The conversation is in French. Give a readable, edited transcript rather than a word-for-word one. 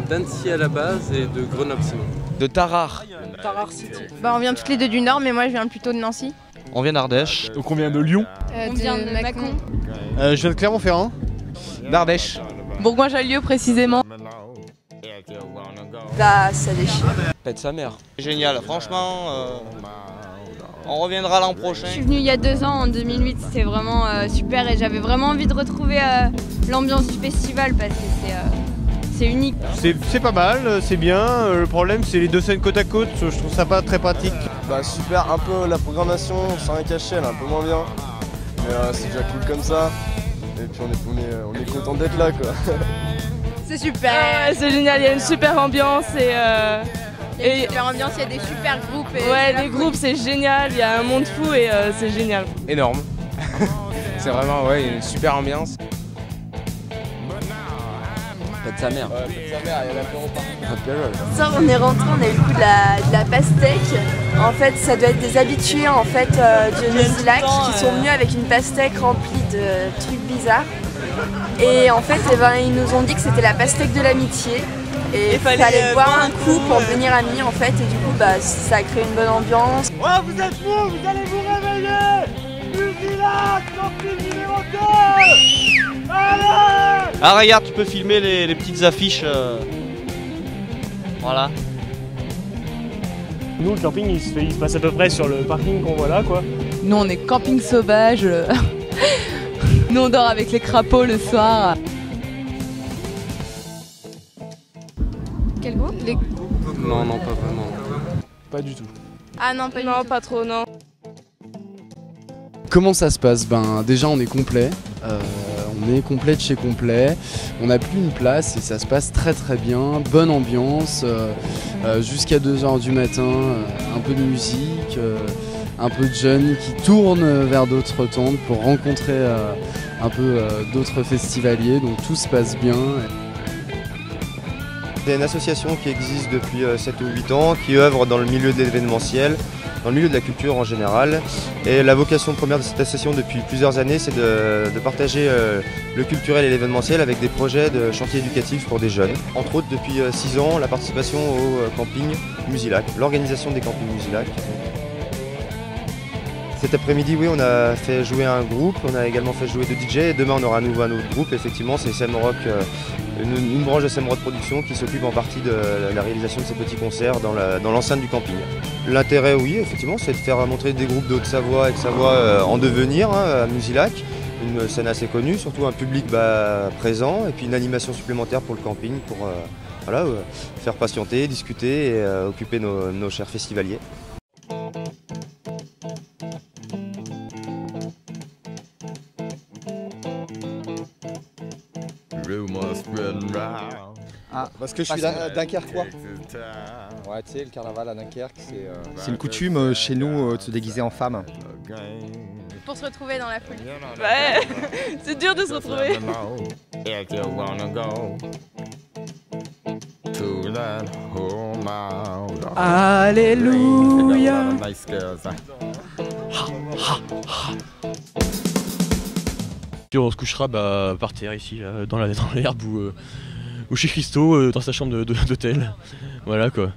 d'Annecy à la base et de Grenoble-Simon. De Tarare. Tarare City. Bah, on vient toutes les deux du Nord, mais moi je viens plutôt de Nancy. On vient d'Ardèche. Donc on vient de Lyon. On vient de Mâcon. Je viens de Clermont-Ferrand. D'Ardèche. Bourgoin-Jallieu précisément. Bah, ça déchire. Pète sa mère. Génial, franchement, on reviendra l'an prochain. Je suis venue il y a 2 ans, en 2008, c'était vraiment super et j'avais vraiment envie de retrouver l'ambiance du festival parce que c'est unique. C'est pas mal, c'est bien. Le problème c'est les deux scènes côte à côte, je trouve ça pas très pratique. Bah super, un peu la programmation sans rien cacher, elle est un peu moins bien. Mais c'est déjà cool comme ça. Et puis on est content d'être là quoi. C'est super. C'est génial, il y a une super ambiance et il y a une super ambiance, il y a des super groupes. ouais, les groupes c'est génial, il y a un monde fou et c'est génial. Énorme. C'est vraiment une super ambiance. Pète sa mère. Pète sa mère, il y a l'apéro. Ça, on est rentré, on a eu le coup de la pastèque. En fait, ça doit être des habitués en fait, du Noisilac qui sont venus avec une pastèque remplie de trucs bizarres. Et en fait, ils nous ont dit que c'était la pastèque de l'amitié. Et il fallait boire un coup pour devenir amis en fait. Et du coup, ça a créé une bonne ambiance. Ouais, vous êtes fous, vous allez vous réveiller. Musilac, camping numéro 2. Allez. Ah regarde, tu peux filmer les petites affiches. Voilà. Nous, le camping, il se passe à peu près sur le parking qu'on voit là, quoi. Nous on est camping sauvage. Nous on dort avec les crapauds le soir. Quel groupe? Non, non, pas vraiment. Pas du tout. Ah non, pas du Non, tout. pas trop, non. Comment ça se passe? Ben déjà on est complet. On est complet de chez complet, on n'a plus une place et ça se passe très très bien, bonne ambiance, jusqu'à 2 h du matin, un peu de musique, un peu de jeunes qui tournent vers d'autres tentes pour rencontrer un peu d'autres festivaliers, donc tout se passe bien. C'est une association qui existe depuis 7 ou 8 ans, qui œuvre dans le milieu de l'événementiel, dans le milieu de la culture en général. Et la vocation première de cette association depuis plusieurs années, c'est de partager le culturel et l'événementiel avec des projets de chantier éducatif pour des jeunes. Entre autres, depuis 6 ans, la participation au camping Musilac, l'organisation des campings Musilac. Cet après-midi, oui, on a fait jouer un groupe, on a également fait jouer 2 DJ. Et demain, on aura à nouveau un autre groupe. Effectivement, c'est Semrock, une branche de Semrock Production qui s'occupe en partie de la réalisation de ces petits concerts dans l'enceinte du camping. L'intérêt, oui, effectivement, c'est de faire montrer des groupes de Haute-Savoie et de Savoie en devenir à Musilac. Une scène assez connue, surtout un public présent et puis une animation supplémentaire pour le camping pour faire patienter, discuter et occuper nos chers festivaliers. Ah, parce que je suis dunkerquois. Ouais, tu sais, le carnaval à Dunkerque, c'est une coutume chez nous de se déguiser en femme. Pour se retrouver dans la foule. Ouais, c'est dur de se retrouver. Alléluia. Puis on se couchera par terre ici, là, dans l'herbe ou chez Christo, dans sa chambre d'hôtel. Voilà quoi.